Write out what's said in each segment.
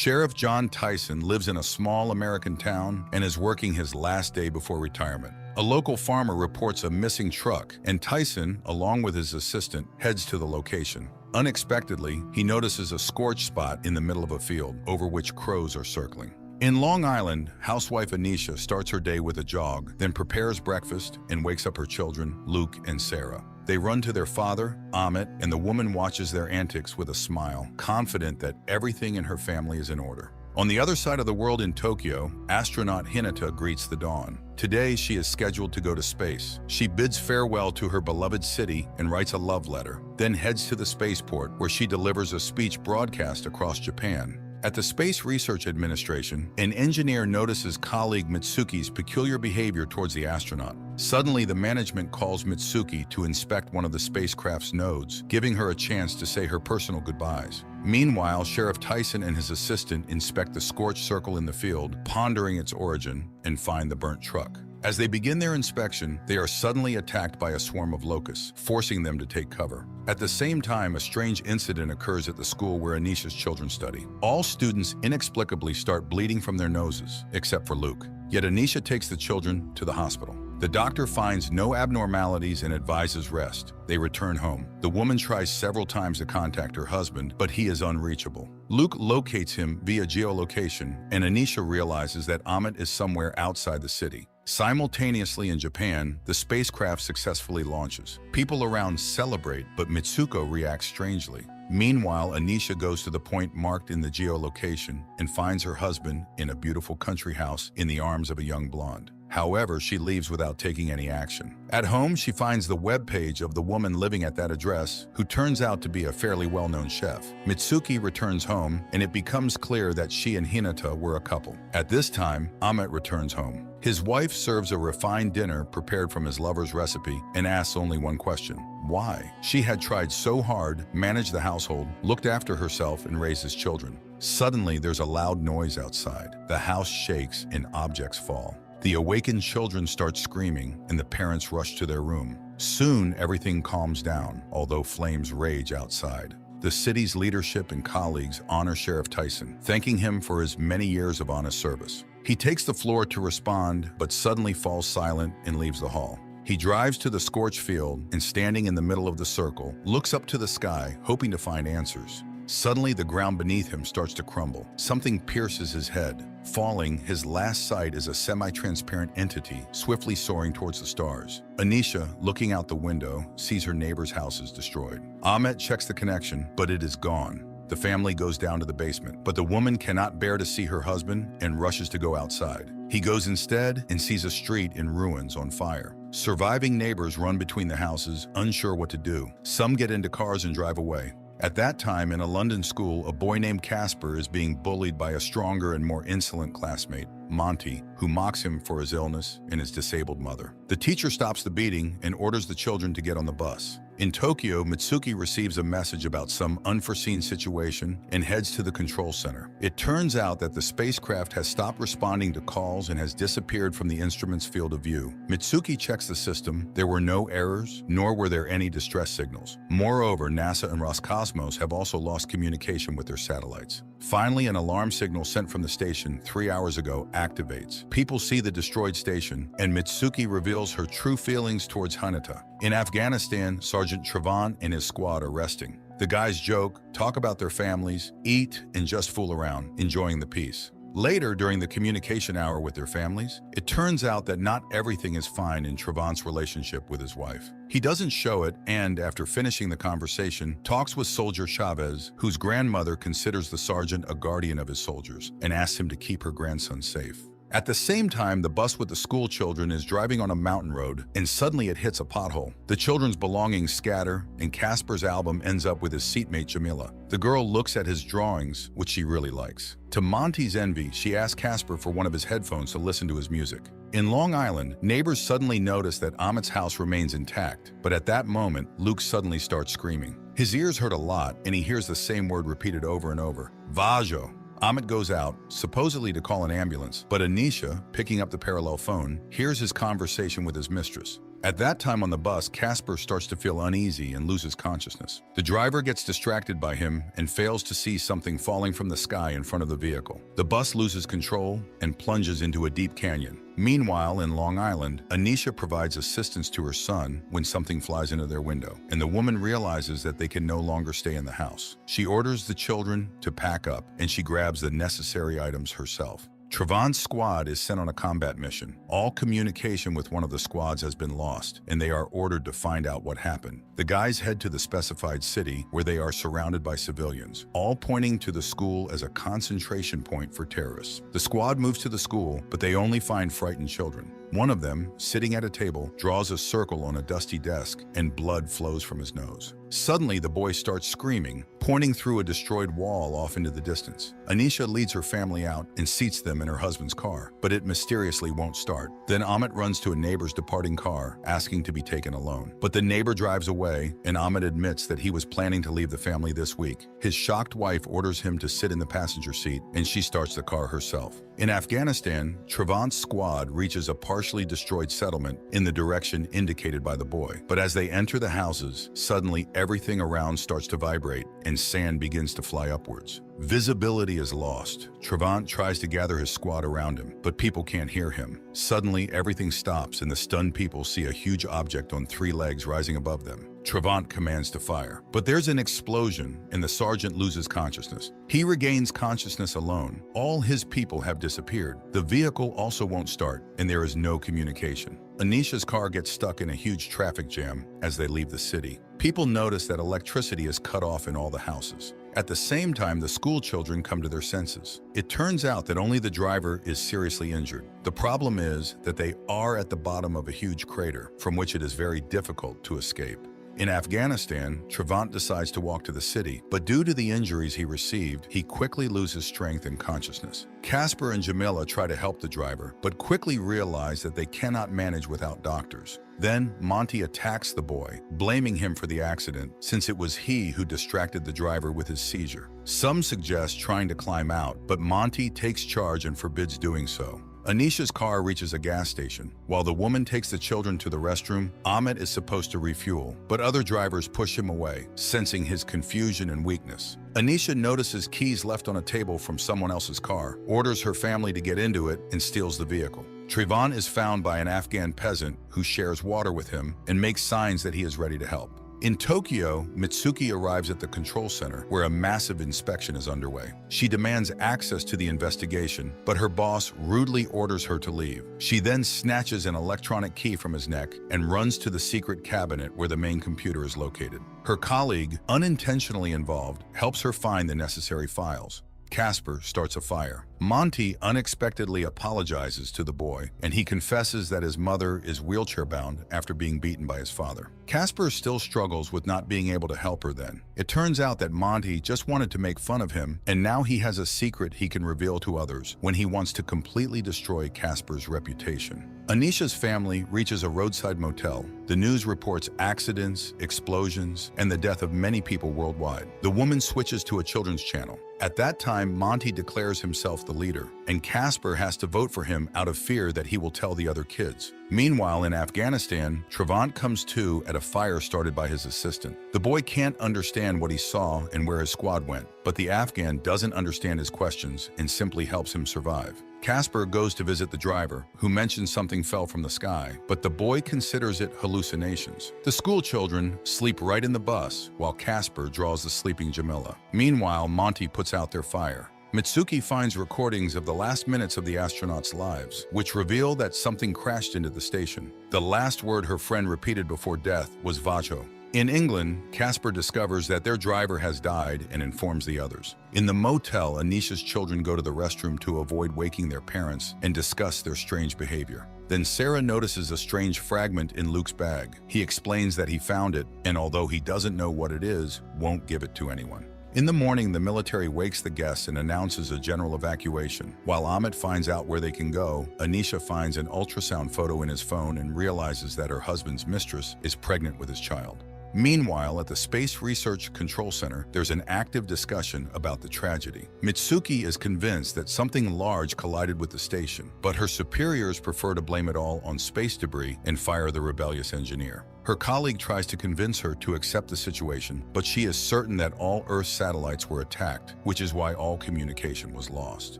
Sheriff John Tyson lives in a small American town and is working his last day before retirement. A local farmer reports a missing truck, and Tyson, along with his assistant, heads to the location. Unexpectedly, he notices a scorched spot in the middle of a field over which crows are circling. In Long Island, housewife Anisha starts her day with a jog, then prepares breakfast and wakes up her children, Luke and Sarah. They run to their father, Amit, and the woman watches their antics with a smile, confident that everything in her family is in order. On the other side of the world in Tokyo, astronaut Hinata greets the dawn. Today, she is scheduled to go to space. She bids farewell to her beloved city and writes a love letter, then heads to the spaceport where she delivers a speech broadcast across Japan. At the Space Research Administration, an engineer notices colleague Mitsuki's peculiar behavior towards the astronaut. Suddenly, the management calls Mitsuki to inspect one of the spacecraft's nodes, giving her a chance to say her personal goodbyes. Meanwhile, Sheriff Tyson and his assistant inspect the scorched circle in the field, pondering its origin, and find the burnt truck. As they begin their inspection, they are suddenly attacked by a swarm of locusts, forcing them to take cover. At the same time, a strange incident occurs at the school where Anisha's children study. All students inexplicably start bleeding from their noses, except for Luke. Yet Anisha takes the children to the hospital. The doctor finds no abnormalities and advises rest. They return home. The woman tries several times to contact her husband, but he is unreachable. Luke locates him via geolocation, and Anisha realizes that Amit is somewhere outside the city. Simultaneously in Japan, the spacecraft successfully launches. People around celebrate, but Mitsuko reacts strangely. Meanwhile, Anisha goes to the point marked in the geolocation and finds her husband in a beautiful country house in the arms of a young blonde. However, she leaves without taking any action. At home, she finds the webpage of the woman living at that address, who turns out to be a fairly well-known chef. Mitsuki returns home, and it becomes clear that she and Hinata were a couple. At this time, Amit returns home. His wife serves a refined dinner prepared from his lover's recipe and asks only one question: why? She had tried so hard, managed the household, looked after herself, and raised his children. Suddenly, there's a loud noise outside. The house shakes and objects fall. The awakened children start screaming, and the parents rush to their room. Soon, everything calms down, although flames rage outside. The city's leadership and colleagues honor Sheriff Tyson, thanking him for his many years of honest service. He takes the floor to respond, but suddenly falls silent and leaves the hall. He drives to the scorched field and, standing in the middle of the circle, looks up to the sky, hoping to find answers. Suddenly, the ground beneath him starts to crumble. Something pierces his head. Falling, his last sight is a semi-transparent entity swiftly soaring towards the stars. Anisha, looking out the window, sees her neighbor's house is destroyed. Ahmet checks the connection, but it is gone. The family goes down to the basement, but the woman cannot bear to see her husband and rushes to go outside. He goes instead and sees a street in ruins on fire. Surviving neighbors run between the houses, unsure what to do. Some get into cars and drive away. At that time, in a London school, a boy named Casper is being bullied by a stronger and more insolent classmate, Monty, who mocks him for his illness and his disabled mother. The teacher stops the beating and orders the children to get on the bus. In Tokyo, Mitsuki receives a message about some unforeseen situation and heads to the control center. It turns out that the spacecraft has stopped responding to calls and has disappeared from the instrument's field of view. Mitsuki checks the system. There were no errors, nor were there any distress signals. Moreover, NASA and Roscosmos have also lost communication with their satellites. Finally, an alarm signal sent from the station 3 hours ago activates. People see the destroyed station, and Mitsuki reveals her true feelings towards Hinata. In Afghanistan, Sergeant Travan and his squad are resting. The guys joke, talk about their families, eat, and just fool around, enjoying the peace. Later, during the communication hour with their families, it turns out that not everything is fine in Travan's relationship with his wife. He doesn't show it and, after finishing the conversation, talks with Soldier Chavez, whose grandmother considers the sergeant a guardian of his soldiers and asks him to keep her grandson safe. At the same time, the bus with the school children is driving on a mountain road, and suddenly it hits a pothole. The children's belongings scatter, and Casper's album ends up with his seatmate Jamila. The girl looks at his drawings, which she really likes. To Monty's envy, she asks Casper for one of his headphones to listen to his music. In Long Island, neighbors suddenly notice that Amit's house remains intact, but at that moment, Luke suddenly starts screaming. His ears hurt a lot, and he hears the same word repeated over and over: Vajo. Amit goes out, supposedly to call an ambulance, but Anisha, picking up the parallel phone, hears his conversation with his mistress. At that time on the bus, Casper starts to feel uneasy and loses consciousness. The driver gets distracted by him and fails to see something falling from the sky in front of the vehicle. The bus loses control and plunges into a deep canyon. Meanwhile, in Long Island, Anisha provides assistance to her son when something flies into their window, and the woman realizes that they can no longer stay in the house. She orders the children to pack up, and she grabs the necessary items herself. Travant's squad is sent on a combat mission. All communication with one of the squads has been lost, and they are ordered to find out what happened. The guys head to the specified city, where they are surrounded by civilians, all pointing to the school as a concentration point for terrorists. The squad moves to the school, but they only find frightened children. One of them, sitting at a table, draws a circle on a dusty desk, and blood flows from his nose. Suddenly, the boy starts screaming, pointing through a destroyed wall off into the distance. Anisha leads her family out and seats them in her husband's car, but it mysteriously won't start. Then Amit runs to a neighbor's departing car, asking to be taken alone. But the neighbor drives away, and Amit admits that he was planning to leave the family this week. His shocked wife orders him to sit in the passenger seat, and she starts the car herself. In Afghanistan, Travant's squad reaches a partially destroyed settlement in the direction indicated by the boy. But as they enter the houses, suddenly everything around starts to vibrate and sand begins to fly upwards. Visibility is lost. Travant tries to gather his squad around him, but people can't hear him. Suddenly, everything stops and the stunned people see a huge object on 3 legs rising above them. Travant commands to fire, but there's an explosion and the sergeant loses consciousness. He regains consciousness alone. All his people have disappeared. The vehicle also won't start, and there is no communication. Anisha's car gets stuck in a huge traffic jam as they leave the city. People notice that electricity is cut off in all the houses. At the same time, the school children come to their senses. It turns out that only the driver is seriously injured. The problem is that they are at the bottom of a huge crater from which it is very difficult to escape. In Afghanistan, Travant decides to walk to the city, but due to the injuries he received, he quickly loses strength and consciousness. Casper and Jamila try to help the driver, but quickly realize that they cannot manage without doctors. Then, Monty attacks the boy, blaming him for the accident since it was he who distracted the driver with his seizure. Some suggest trying to climb out, but Monty takes charge and forbids doing so. Anisha's car reaches a gas station. While the woman takes the children to the restroom, Amit is supposed to refuel, but other drivers push him away, sensing his confusion and weakness. Anisha notices keys left on a table from someone else's car, orders her family to get into it, and steals the vehicle. Travant is found by an Afghan peasant who shares water with him and makes signs that he is ready to help. In Tokyo, Mitsuki arrives at the control center, where a massive inspection is underway. She demands access to the investigation, but her boss rudely orders her to leave. She then snatches an electronic key from his neck and runs to the secret cabinet where the main computer is located. Her colleague, unintentionally involved, helps her find the necessary files. Casper starts a fire. Monty unexpectedly apologizes to the boy, and he confesses that his mother is wheelchair-bound after being beaten by his father. Casper still struggles with not being able to help her then. It turns out that Monty just wanted to make fun of him, and now he has a secret he can reveal to others when he wants to completely destroy Casper's reputation. Anisha's family reaches a roadside motel. The news reports accidents, explosions, and the death of many people worldwide. The woman switches to a children's channel. At that time, Monty declares himself the leader, and Casper has to vote for him out of fear that he will tell the other kids. Meanwhile, in Afghanistan, Travant comes to at a fire started by his assistant. The boy can't understand what he saw and where his squad went, but the Afghan doesn't understand his questions and simply helps him survive. Casper goes to visit the driver, who mentions something fell from the sky, but the boy considers it hallucinations. The school children sleep right in the bus, while Casper draws the sleeping Jamila. Meanwhile, Monty puts out their fire. Mitsuki finds recordings of the last minutes of the astronauts' lives, which reveal that something crashed into the station. The last word her friend repeated before death was Vajo. In England, Casper discovers that their driver has died and informs the others. In the motel, Anisha's children go to the restroom to avoid waking their parents and discuss their strange behavior. Then Sarah notices a strange fragment in Luke's bag. He explains that he found it, and although he doesn't know what it is, won't give it to anyone. In the morning, the military wakes the guests and announces a general evacuation. While Amit finds out where they can go, Anisha finds an ultrasound photo in his phone and realizes that her husband's mistress is pregnant with his child. Meanwhile, at the Space Research Control Center, there's an active discussion about the tragedy. Mitsuki is convinced that something large collided with the station, but her superiors prefer to blame it all on space debris and fire the rebellious engineer. Her colleague tries to convince her to accept the situation, but she is certain that all Earth satellites were attacked, which is why all communication was lost.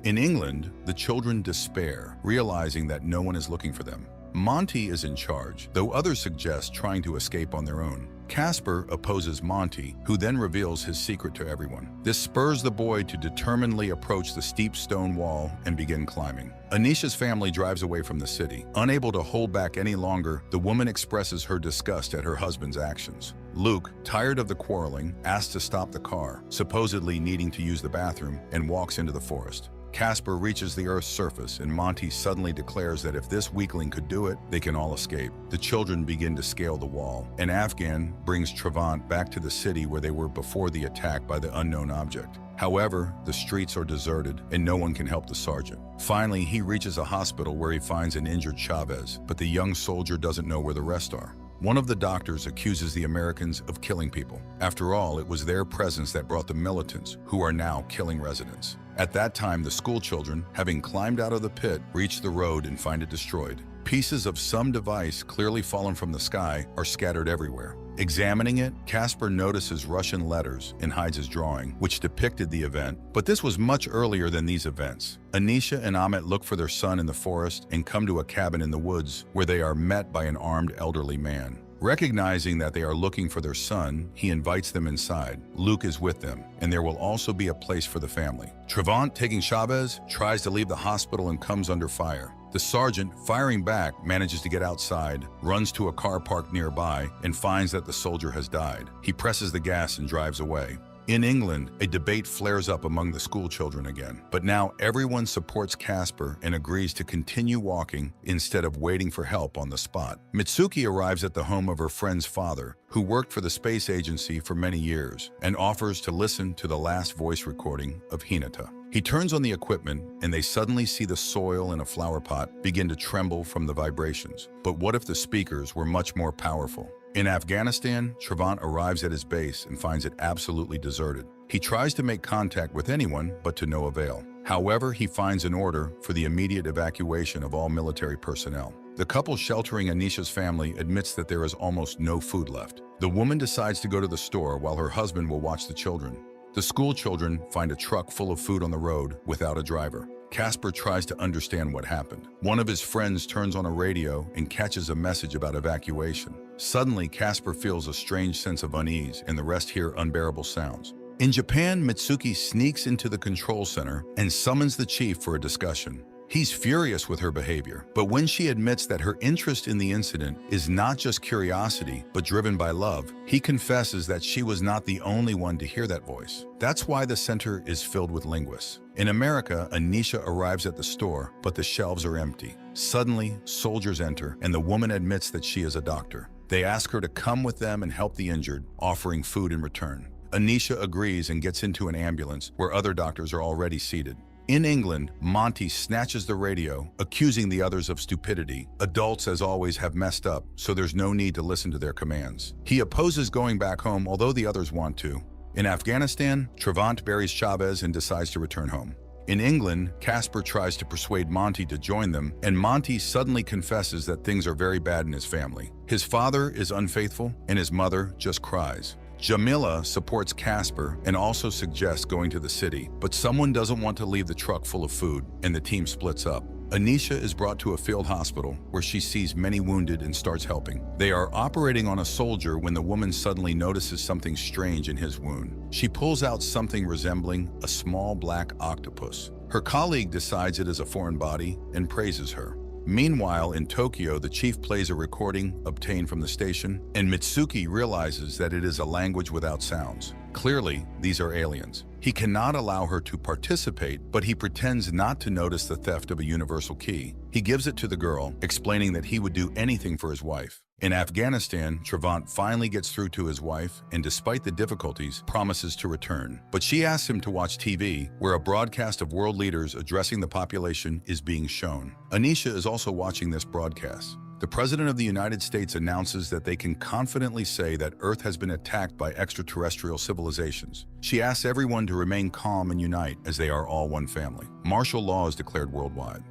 In England, the children despair, realizing that no one is looking for them. Monty is in charge, though others suggest trying to escape on their own. Casper opposes Monty, who then reveals his secret to everyone. This spurs the boy to determinedly approach the steep stone wall and begin climbing. Anisha's family drives away from the city. Unable to hold back any longer, the woman expresses her disgust at her husband's actions. Luke, tired of the quarreling, asks to stop the car, supposedly needing to use the bathroom, and walks into the forest. Casper reaches the Earth's surface, and Monty suddenly declares that if this weakling could do it, they can all escape. The children begin to scale the wall, and Afghan brings Trevant back to the city where they were before the attack by the unknown object. However, the streets are deserted, and no one can help the sergeant. Finally, he reaches a hospital where he finds an injured Chavez, but the young soldier doesn't know where the rest are. One of the doctors accuses the Americans of killing people. After all, it was their presence that brought the militants, who are now killing residents. At that time, the school children, having climbed out of the pit, reach the road and find it destroyed. Pieces of some device, clearly fallen from the sky, are scattered everywhere. Examining it, Casper notices Russian letters and hides his drawing, which depicted the event, but this was much earlier than these events. Anisha and Amit look for their son in the forest and come to a cabin in the woods, where they are met by an armed elderly man. Recognizing that they are looking for their son, he invites them inside. Luke is with them, and there will also be a place for the family. Trevant, taking Chavez, tries to leave the hospital and comes under fire. The sergeant, firing back, manages to get outside, runs to a car parked nearby, and finds that the soldier has died. He presses the gas and drives away. In England, a debate flares up among the school children again, but now everyone supports Casper and agrees to continue walking instead of waiting for help on the spot. Mitsuki arrives at the home of her friend's father, who worked for the space agency for many years, and offers to listen to the last voice recording of Hinata. He turns on the equipment, and they suddenly see the soil in a flower pot begin to tremble from the vibrations. But what if the speakers were much more powerful? In Afghanistan, Trevant arrives at his base and finds it absolutely deserted. He tries to make contact with anyone, but to no avail. However, he finds an order for the immediate evacuation of all military personnel. The couple sheltering Anisha's family admits that there is almost no food left. The woman decides to go to the store while her husband will watch the children. The school children find a truck full of food on the road without a driver. Casper tries to understand what happened. One of his friends turns on a radio and catches a message about evacuation. Suddenly, Casper feels a strange sense of unease, and the rest hear unbearable sounds. In Japan, Mitsuki sneaks into the control center and summons the chief for a discussion. He's furious with her behavior, but when she admits that her interest in the incident is not just curiosity, but driven by love, he confesses that she was not the only one to hear that voice. That's why the center is filled with linguists. In America, Anisha arrives at the store, but the shelves are empty. Suddenly, soldiers enter, and the woman admits that she is a doctor. They ask her to come with them and help the injured, offering food in return. Anisha agrees and gets into an ambulance where other doctors are already seated. In England, Monty snatches the radio, accusing the others of stupidity. Adults, as always, have messed up, so there's no need to listen to their commands. He opposes going back home, although the others want to. In Afghanistan, Trevant buries Chavez and decides to return home. In England, Casper tries to persuade Monty to join them, and Monty suddenly confesses that things are very bad in his family. His father is unfaithful, and his mother just cries. Jamila supports Casper and also suggests going to the city, but someone doesn't want to leave the truck full of food, and the team splits up. Anisha is brought to a field hospital where she sees many wounded and starts helping. They are operating on a soldier when the woman suddenly notices something strange in his wound. She pulls out something resembling a small black octopus. Her colleague decides it is a foreign body and praises her. Meanwhile, in Tokyo, the chief plays a recording obtained from the station, and Mitsuki realizes that it is a language without sounds. Clearly, these are aliens. He cannot allow her to participate, but he pretends not to notice the theft of a universal key. He gives it to the girl, explaining that he would do anything for his wife. In Afghanistan, Trevant finally gets through to his wife and, despite the difficulties, promises to return. But she asks him to watch TV, where a broadcast of world leaders addressing the population is being shown. Anisha is also watching this broadcast. the President of the United States announces that they can confidently say that Earth has been attacked by extraterrestrial civilizations. She asks everyone to remain calm and unite, as they are all one family. Martial law is declared worldwide.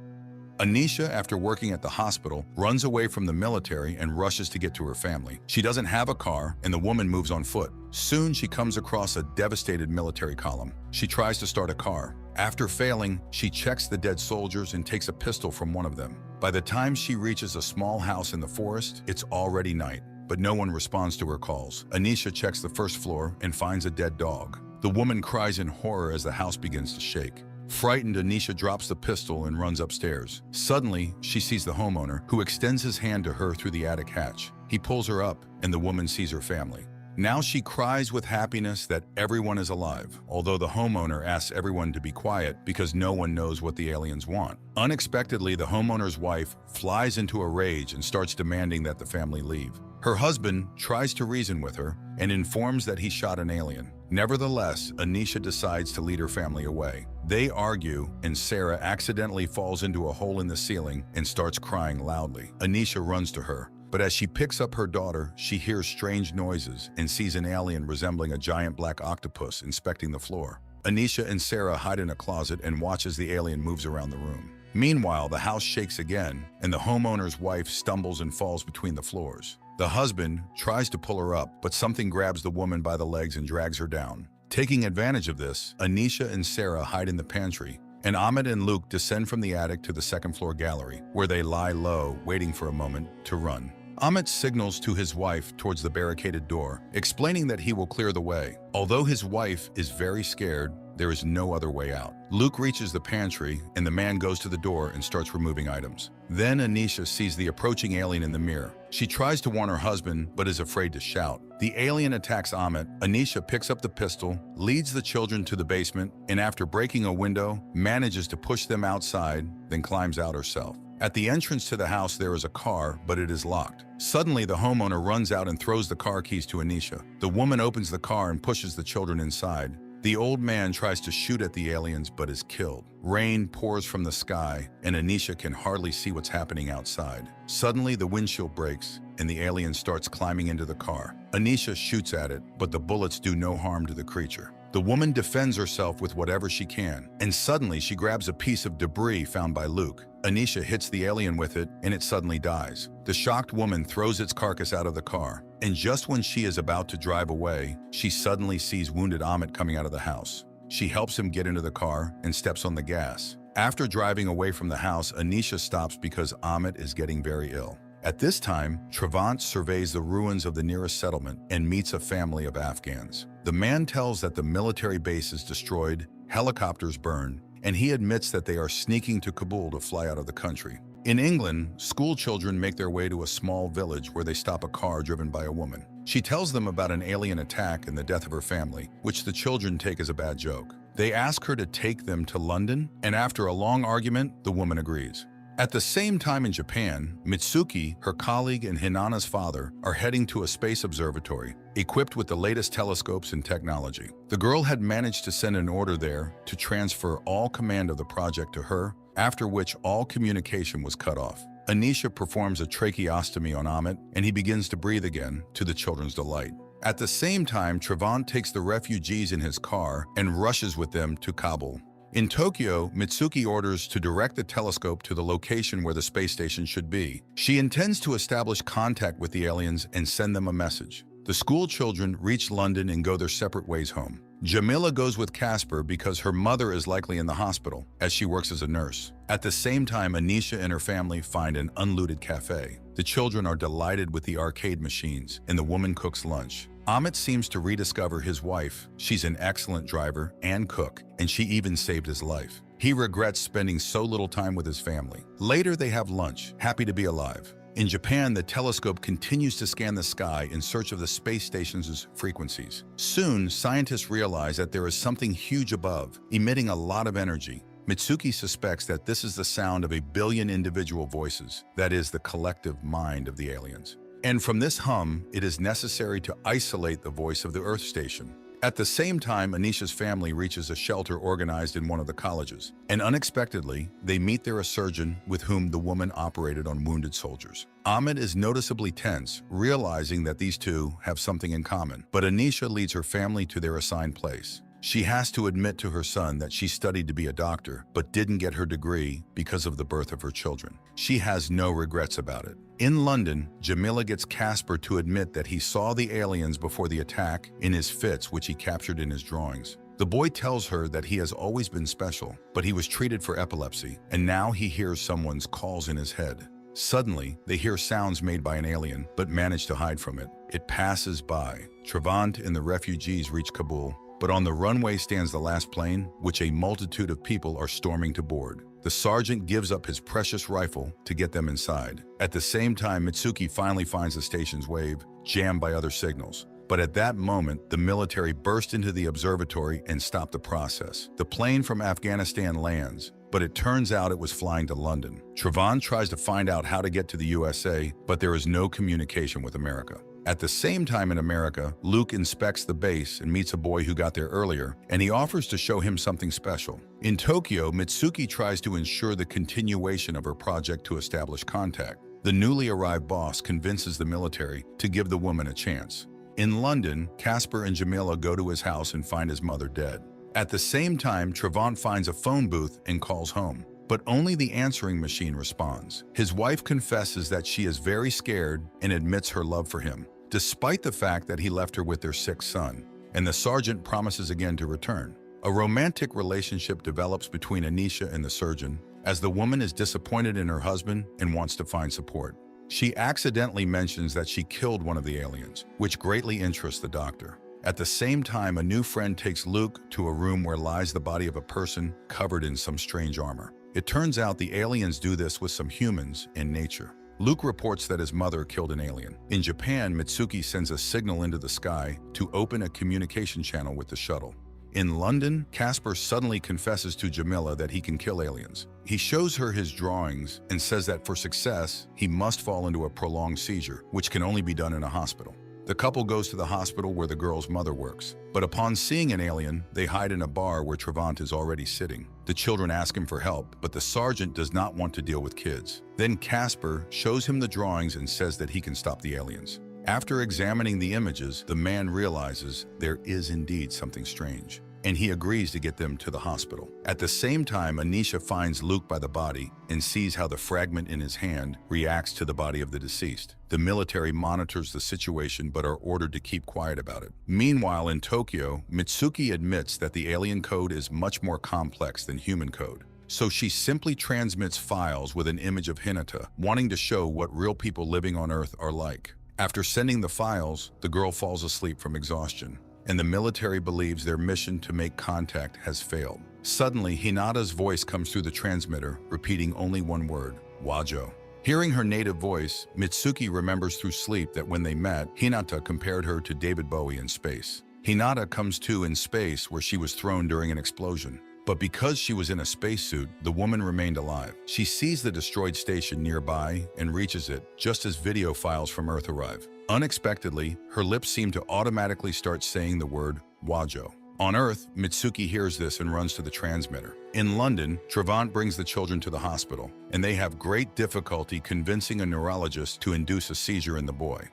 Anisha, after working at the hospital, runs away from the military and rushes to get to her family. She doesn't have a car, and the woman moves on foot. Soon, she comes across a devastated military column. She tries to start a car. After failing, she checks the dead soldiers and takes a pistol from one of them. By the time she reaches a small house in the forest, it's already night, but no one responds to her calls. Anisha checks the first floor and finds a dead dog. The woman cries in horror as the house begins to shake. Frightened, Anisha drops the pistol and runs upstairs. Suddenly, she sees the homeowner, who extends his hand to her through the attic hatch. He pulls her up, and the woman sees her family. Now she cries with happiness that everyone is alive, although the homeowner asks everyone to be quiet because no one knows what the aliens want. Unexpectedly, the homeowner's wife flies into a rage and starts demanding that the family leave. Her husband tries to reason with her and informs that he shot an alien. Nevertheless, Anisha decides to lead her family away. They argue, and Sarah accidentally falls into a hole in the ceiling and starts crying loudly. Anisha runs to her, but as she picks up her daughter, she hears strange noises and sees an alien resembling a giant black octopus inspecting the floor. Anisha and Sarah hide in a closet and watch as the alien moves around the room. Meanwhile, the house shakes again, and the homeowner's wife stumbles and falls between the floors. The husband tries to pull her up, but something grabs the woman by the legs and drags her down. Taking advantage of this, Anisha and Sarah hide in the pantry, and Amit and Luke descend from the attic to the second-floor gallery, where they lie low, waiting for a moment to run. Amit signals to his wife towards the barricaded door, explaining that he will clear the way. Although his wife is very scared, there is no other way out. Luke reaches the pantry, and the man goes to the door and starts removing items. Then Anisha sees the approaching alien in the mirror. She tries to warn her husband, but is afraid to shout. The alien attacks Amit. Anisha picks up the pistol, leads the children to the basement, and after breaking a window, manages to push them outside, then climbs out herself. At the entrance to the house, there is a car, but it is locked. Suddenly, the homeowner runs out and throws the car keys to Anisha. The woman opens the car and pushes the children inside. The old man tries to shoot at the aliens but is killed. Rain pours from the sky, and Anisha can hardly see what's happening outside. Suddenly, the windshield breaks, and the alien starts climbing into the car. Anisha shoots at it, but the bullets do no harm to the creature. The woman defends herself with whatever she can, and suddenly she grabs a piece of debris found by Luke. Anisha hits the alien with it, and it suddenly dies. The shocked woman throws its carcass out of the car, and just when she is about to drive away, she suddenly sees wounded Amit coming out of the house. She helps him get into the car and steps on the gas. After driving away from the house, Anisha stops because Amit is getting very ill. At this time, Trevant surveys the ruins of the nearest settlement and meets a family of Afghans. The man tells that the military base is destroyed, helicopters burned, and he admits that they are sneaking to Kabul to fly out of the country. In England, school children make their way to a small village where they stop a car driven by a woman. She tells them about an alien attack and the death of her family, which the children take as a bad joke. They ask her to take them to London, and after a long argument, the woman agrees. At the same time in Japan, Mitsuki, her colleague, and Hinana's father are heading to a space observatory, equipped with the latest telescopes and technology. The girl had managed to send an order there to transfer all command of the project to her, after which all communication was cut off. Anisha performs a tracheostomy on Amit, and he begins to breathe again, to the children's delight. At the same time, Trevant takes the refugees in his car and rushes with them to Kabul. In Tokyo, Mitsuki orders to direct the telescope to the location where the space station should be. She intends to establish contact with the aliens and send them a message. The school children reach London and go their separate ways home. Jamila goes with Casper because her mother is likely in the hospital, as she works as a nurse. At the same time, Anisha and her family find an unlooted cafe. The children are delighted with the arcade machines, and the woman cooks lunch. Amit seems to rediscover his wife. She's an excellent driver and cook, and she even saved his life. He regrets spending so little time with his family. Later, they have lunch, happy to be alive. In Japan, the telescope continues to scan the sky in search of the space station's frequencies. Soon, scientists realize that there is something huge above, emitting a lot of energy. Mitsuki suspects that this is the sound of 1 billion individual voices, that is, the collective mind of the aliens. And from this hum, it is necessary to isolate the voice of the Earth station. At the same time, Anisha's family reaches a shelter organized in one of the colleges, and unexpectedly, they meet there a surgeon with whom the woman operated on wounded soldiers. Ahmed is noticeably tense, realizing that these two have something in common, but Anisha leads her family to their assigned place. She has to admit to her son that she studied to be a doctor, but didn't get her degree because of the birth of her children. She has no regrets about it. In London, Jamila gets Casper to admit that he saw the aliens before the attack in his fits, which he captured in his drawings. The boy tells her that he has always been special, but he was treated for epilepsy, and now he hears someone's calls in his head. Suddenly, they hear sounds made by an alien, but manage to hide from it. It passes by. Trevant and the refugees reach Kabul, but on the runway stands the last plane, which a multitude of people are storming to board. The sergeant gives up his precious rifle to get them inside. At the same time, Mitsuki finally finds the station's wave, jammed by other signals. But at that moment, the military burst into the observatory and stopped the process. The plane from Afghanistan lands, but it turns out it was flying to London. Trevant tries to find out how to get to the USA, but there is no communication with America. At the same time in America, Luke inspects the base and meets a boy who got there earlier, and he offers to show him something special. In Tokyo, Mitsuki tries to ensure the continuation of her project to establish contact. The newly arrived boss convinces the military to give the woman a chance. In London, Casper and Jamila go to his house and find his mother dead. At the same time, Trevant finds a phone booth and calls home, but only the answering machine responds. His wife confesses that she is very scared and admits her love for him, despite the fact that he left her with their sick son, and the sergeant promises again to return. A romantic relationship develops between Anisha and the surgeon, as the woman is disappointed in her husband and wants to find support. She accidentally mentions that she killed one of the aliens, which greatly interests the doctor. At the same time, a new friend takes Luke to a room where lies the body of a person covered in some strange armor. It turns out the aliens do this with some humans in nature. Luke reports that his mother killed an alien. In Japan, Mitsuki sends a signal into the sky to open a communication channel with the shuttle. In London, Casper suddenly confesses to Jamila that he can kill aliens. He shows her his drawings and says that for success, he must fall into a prolonged seizure, which can only be done in a hospital. The couple goes to the hospital where the girl's mother works, but upon seeing an alien, they hide in a bar where Trevant is already sitting. The children ask him for help, but the sergeant does not want to deal with kids. Then Casper shows him the drawings and says that he can stop the aliens. After examining the images, the man realizes there is indeed something strange, and he agrees to get them to the hospital. At the same time, Anisha finds Luke by the body and sees how the fragment in his hand reacts to the body of the deceased. The military monitors the situation but are ordered to keep quiet about it. Meanwhile, in Tokyo, Mitsuki admits that the alien code is much more complex than human code. So she simply transmits files with an image of Hinata, wanting to show what real people living on Earth are like. After sending the files, the girl falls asleep from exhaustion, and the military believes their mission to make contact has failed. Suddenly, Hinata's voice comes through the transmitter, repeating only one word, Wajo. Hearing her native voice, Mitsuki remembers through sleep that when they met, Hinata compared her to David Bowie in space. Hinata comes to in space where she was thrown during an explosion. But because she was in a spacesuit, the woman remained alive. She sees the destroyed station nearby and reaches it just as video files from Earth arrive. Unexpectedly, her lips seem to automatically start saying the word Wajo. On Earth, Mitsuki hears this and runs to the transmitter. In London, Trevant brings the children to the hospital, and they have great difficulty convincing a neurologist to induce a seizure in the boy.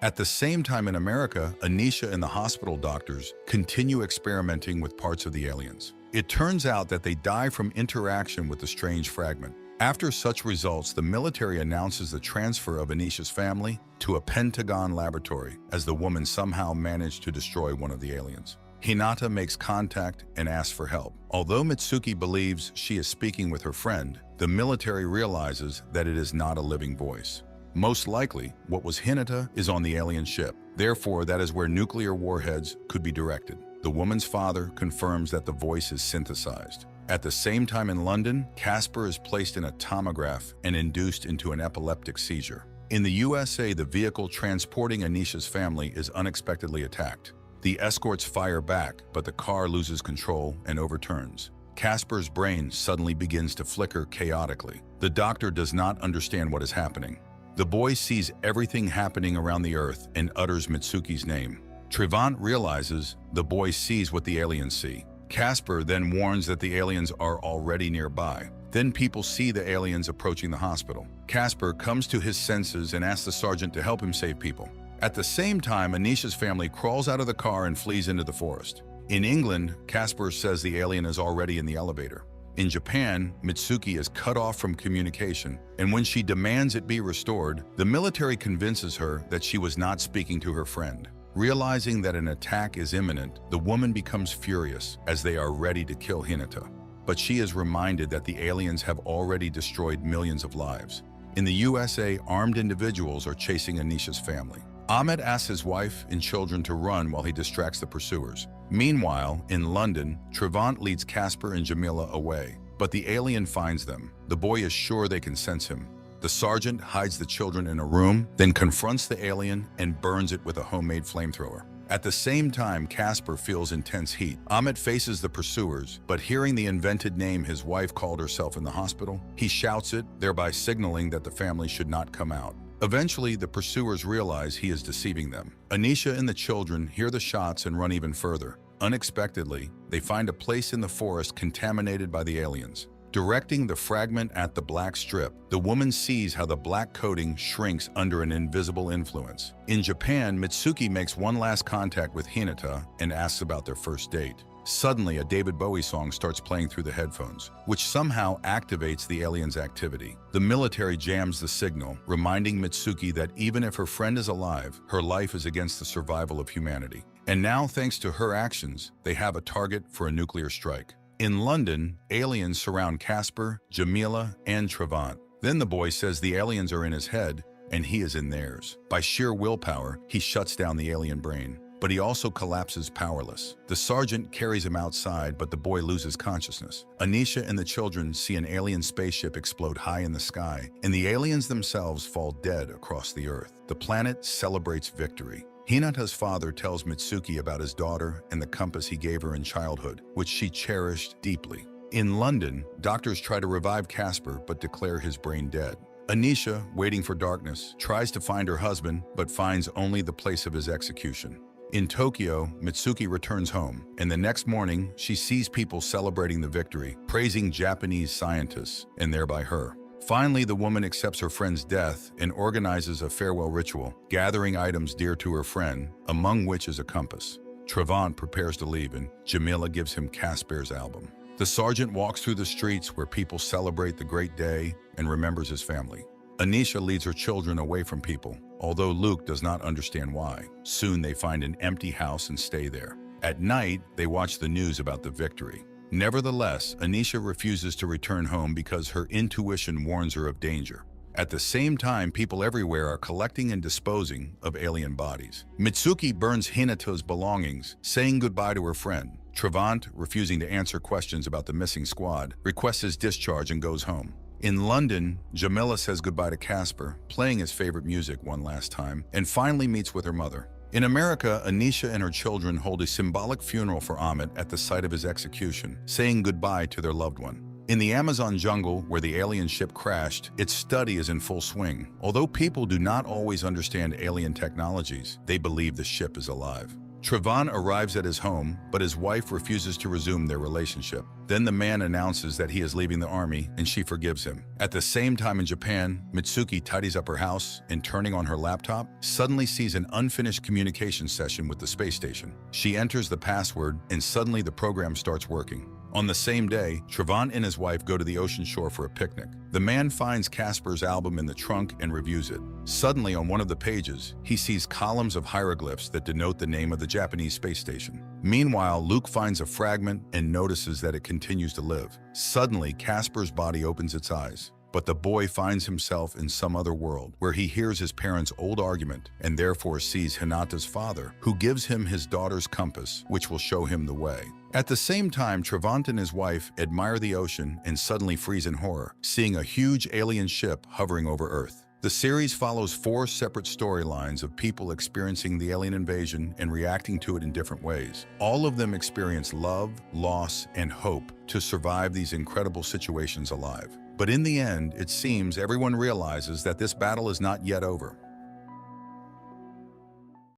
At the same time in America, Anisha and the hospital doctors continue experimenting with parts of the aliens. It turns out that they die from interaction with the strange fragment. After such results, the military announces the transfer of Anisha's family to a Pentagon laboratory, as the woman somehow managed to destroy one of the aliens. Hinata makes contact and asks for help. Although Mitsuki believes she is speaking with her friend, the military realizes that it is not a living voice. Most likely, what was Hinata is on the alien ship. Therefore, that is where nuclear warheads could be directed. The woman's father confirms that the voice is synthesized. At the same time in London, Casper is placed in a tomograph and induced into an epileptic seizure. In the USA, the vehicle transporting Anisha's family is unexpectedly attacked. The escorts fire back, but the car loses control and overturns. Casper's brain suddenly begins to flicker chaotically. The doctor does not understand what is happening. The boy sees everything happening around the Earth and utters Mitsuki's name. Trevant realizes the boy sees what the aliens see. Casper then warns that the aliens are already nearby. Then people see the aliens approaching the hospital. Casper comes to his senses and asks the sergeant to help him save people. At the same time, Anisha's family crawls out of the car and flees into the forest. In England, Casper says the alien is already in the elevator. In Japan, Mitsuki is cut off from communication, and when she demands it be restored, the military convinces her that she was not speaking to her friend. Realizing that an attack is imminent, the woman becomes furious as they are ready to kill Hinata. But she is reminded that the aliens have already destroyed millions of lives. In the USA, armed individuals are chasing Anisha's family. Ahmed asks his wife and children to run while he distracts the pursuers. Meanwhile, in London, Trevant leads Casper and Jamila away, but the alien finds them. The boy is sure they can sense him. The sergeant hides the children in a room, then confronts the alien and burns it with a homemade flamethrower. At the same time, Casper feels intense heat. Ahmet faces the pursuers, but hearing the invented name his wife called herself in the hospital, he shouts it, thereby signaling that the family should not come out. Eventually, the pursuers realize he is deceiving them. Anisha and the children hear the shots and run even further. Unexpectedly, they find a place in the forest contaminated by the aliens. Directing the fragment at the black strip, the woman sees how the black coating shrinks under an invisible influence. In Japan, Mitsuki makes one last contact with Hinata and asks about their first date. Suddenly, a David Bowie song starts playing through the headphones, which somehow activates the alien's activity. The military jams the signal, reminding Mitsuki that even if her friend is alive, her life is against the survival of humanity. And now, thanks to her actions, they have a target for a nuclear strike. In London, aliens surround Casper, Jamila, and Trevant. Then the boy says the aliens are in his head, and he is in theirs. By sheer willpower, he shuts down the alien brain. But he also collapses powerless. The sergeant carries him outside, but the boy loses consciousness. Anisha and the children see an alien spaceship explode high in the sky, and the aliens themselves fall dead across the earth. The planet celebrates victory. Hinata's father tells Mitsuki about his daughter and the compass he gave her in childhood, which she cherished deeply. In London, doctors try to revive Casper but declare his brain dead. Anisha, waiting for darkness, tries to find her husband but finds only the place of his execution. In Tokyo, Mitsuki returns home, and the next morning, she sees people celebrating the victory, praising Japanese scientists, and thereby her. Finally, the woman accepts her friend's death and organizes a farewell ritual, gathering items dear to her friend, among which is a compass. Trevant prepares to leave, and Jamila gives him Casper's album. The sergeant walks through the streets where people celebrate the great day and remembers his family. Anisha leads her children away from people, although Luke does not understand why. Soon they find an empty house and stay there. At night, they watch the news about the victory. Nevertheless, Anisha refuses to return home because her intuition warns her of danger. At the same time, people everywhere are collecting and disposing of alien bodies. Mitsuki burns Hinata's belongings, saying goodbye to her friend. Trevant, refusing to answer questions about the missing squad, requests his discharge and goes home. In London, Jamila says goodbye to Casper, playing his favorite music one last time, and finally meets with her mother. In America, Anisha and her children hold a symbolic funeral for Ahmet at the site of his execution, saying goodbye to their loved one. In the Amazon jungle, where the alien ship crashed, its study is in full swing. Although people do not always understand alien technologies, they believe the ship is alive. Trevant arrives at his home, but his wife refuses to resume their relationship. Then the man announces that he is leaving the army, and she forgives him. At the same time in Japan, Mitsuki tidies up her house and, turning on her laptop, suddenly sees an unfinished communication session with the space station. She enters the password, and suddenly the program starts working. On the same day, Trevant and his wife go to the ocean shore for a picnic. The man finds Casper's album in the trunk and reviews it. Suddenly, on one of the pages, he sees columns of hieroglyphs that denote the name of the Japanese space station. Meanwhile, Luke finds a fragment and notices that it continues to live. Suddenly, Casper's body opens its eyes. But the boy finds himself in some other world, where he hears his parents' old argument and therefore sees Hinata's father, who gives him his daughter's compass, which will show him the way. At the same time, Trevant and his wife admire the ocean and suddenly freeze in horror, seeing a huge alien ship hovering over Earth. The series follows 4 separate storylines of people experiencing the alien invasion and reacting to it in different ways. All of them experience love, loss, and hope to survive these incredible situations alive. But in the end, it seems everyone realizes that this battle is not yet over.